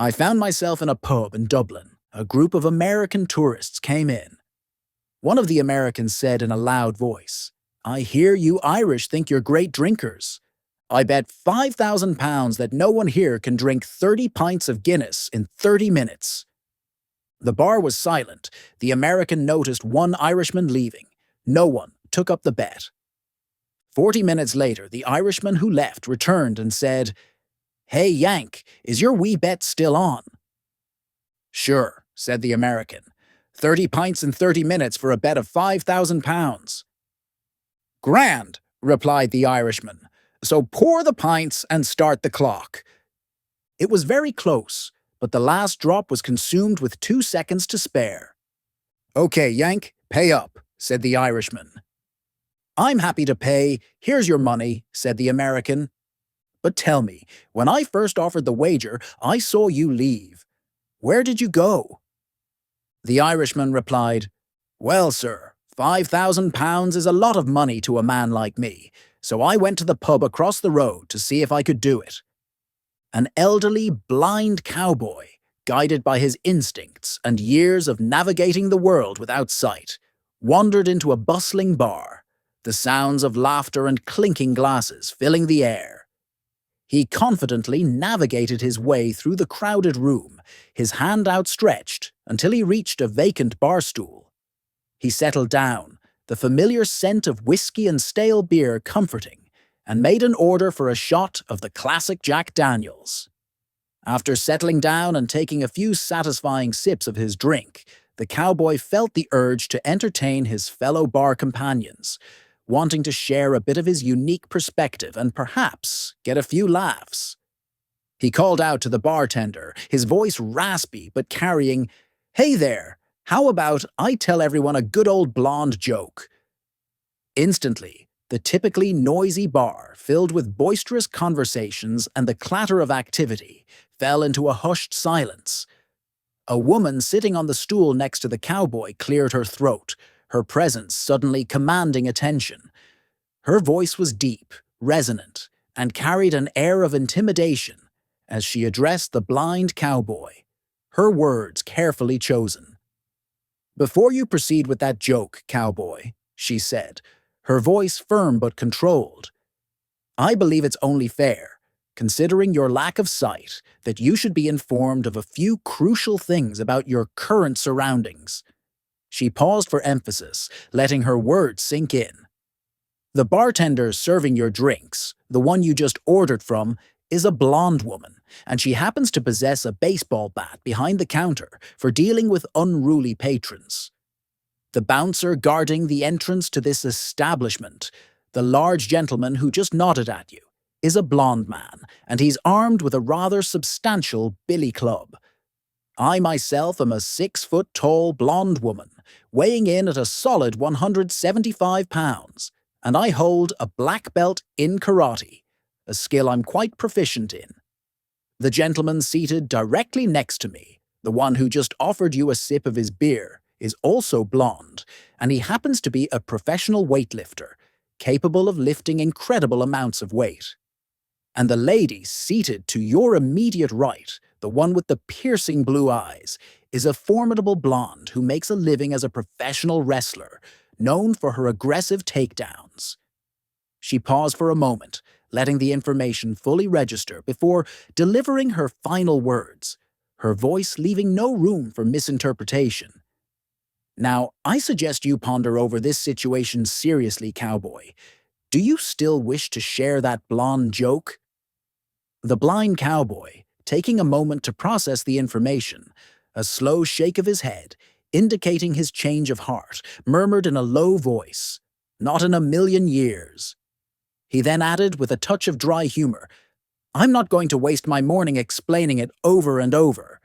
I found myself in a pub in Dublin. A group of American tourists came in. One of the Americans said in a loud voice, "I hear you Irish think you're great drinkers. I bet £5,000 that no one here can drink 30 pints of Guinness in 30 minutes. The bar was silent. The American noticed one Irishman leaving. No one took up the bet. 40 minutes later, the Irishman who left returned and said, "Hey, Yank, is your wee bet still on?" "Sure," said the American. 30 pints in 30 minutes for a bet of £5,000. "Grand," replied the Irishman. "So pour the pints and start the clock." It was very close, but the last drop was consumed with 2 seconds to spare. "Okay, Yank, pay up," said the Irishman. "I'm happy to pay. Here's your money," said the American. "But tell me, when I first offered the wager, I saw you leave. Where did you go?" The Irishman replied, "Well, sir, £5,000 is a lot of money to a man like me, so I went to the pub across the road to see if I could do it." An elderly, blind cowboy, guided by his instincts and years of navigating the world without sight, wandered into a bustling bar, the sounds of laughter and clinking glasses filling the air. He confidently navigated his way through the crowded room, his hand outstretched, until he reached a vacant bar stool. He settled down, the familiar scent of whiskey and stale beer comforting, and made an order for a shot of the classic Jack Daniels. After settling down and taking a few satisfying sips of his drink, the cowboy felt the urge to entertain his fellow bar companions, wanting to share a bit of his unique perspective and perhaps get a few laughs. He called out to the bartender, his voice raspy but carrying, "Hey there, how about I tell everyone a good old blonde joke?" Instantly, the typically noisy bar, filled with boisterous conversations and the clatter of activity, fell into a hushed silence. A woman sitting on the stool next to the cowboy cleared her throat, her presence suddenly commanding attention. Her voice was deep, resonant, and carried an air of intimidation as she addressed the blind cowboy, her words carefully chosen. "Before you proceed with that joke, cowboy," she said, her voice firm but controlled, "I believe it's only fair, considering your lack of sight, that you should be informed of a few crucial things about your current surroundings." She paused for emphasis, letting her words sink in. "The bartender serving your drinks, the one you just ordered from, is a blonde woman, and she happens to possess a baseball bat behind the counter for dealing with unruly patrons. The bouncer guarding the entrance to this establishment, the large gentleman who just nodded at you, is a blonde man, and he's armed with a rather substantial billy club. I myself am a 6-foot-tall blonde woman, weighing in at a solid 175 pounds, and I hold a black belt in karate, a skill I'm quite proficient in. The gentleman seated directly next to me, the one who just offered you a sip of his beer, is also blonde, and he happens to be a professional weightlifter, capable of lifting incredible amounts of weight. And the lady seated to your immediate right, the one with the piercing blue eyes, is a formidable blonde who makes a living as a professional wrestler, known for her aggressive takedowns." She paused for a moment, letting the information fully register before delivering her final words, her voice leaving no room for misinterpretation. "Now, I suggest you ponder over this situation seriously, cowboy. Do you still wish to share that blonde joke?" The blind cowboy, taking a moment to process the information, a slow shake of his head, indicating his change of heart, murmured in a low voice, "Not in a million years." He then added with a touch of dry humor, "I'm not going to waste my morning explaining it over and over.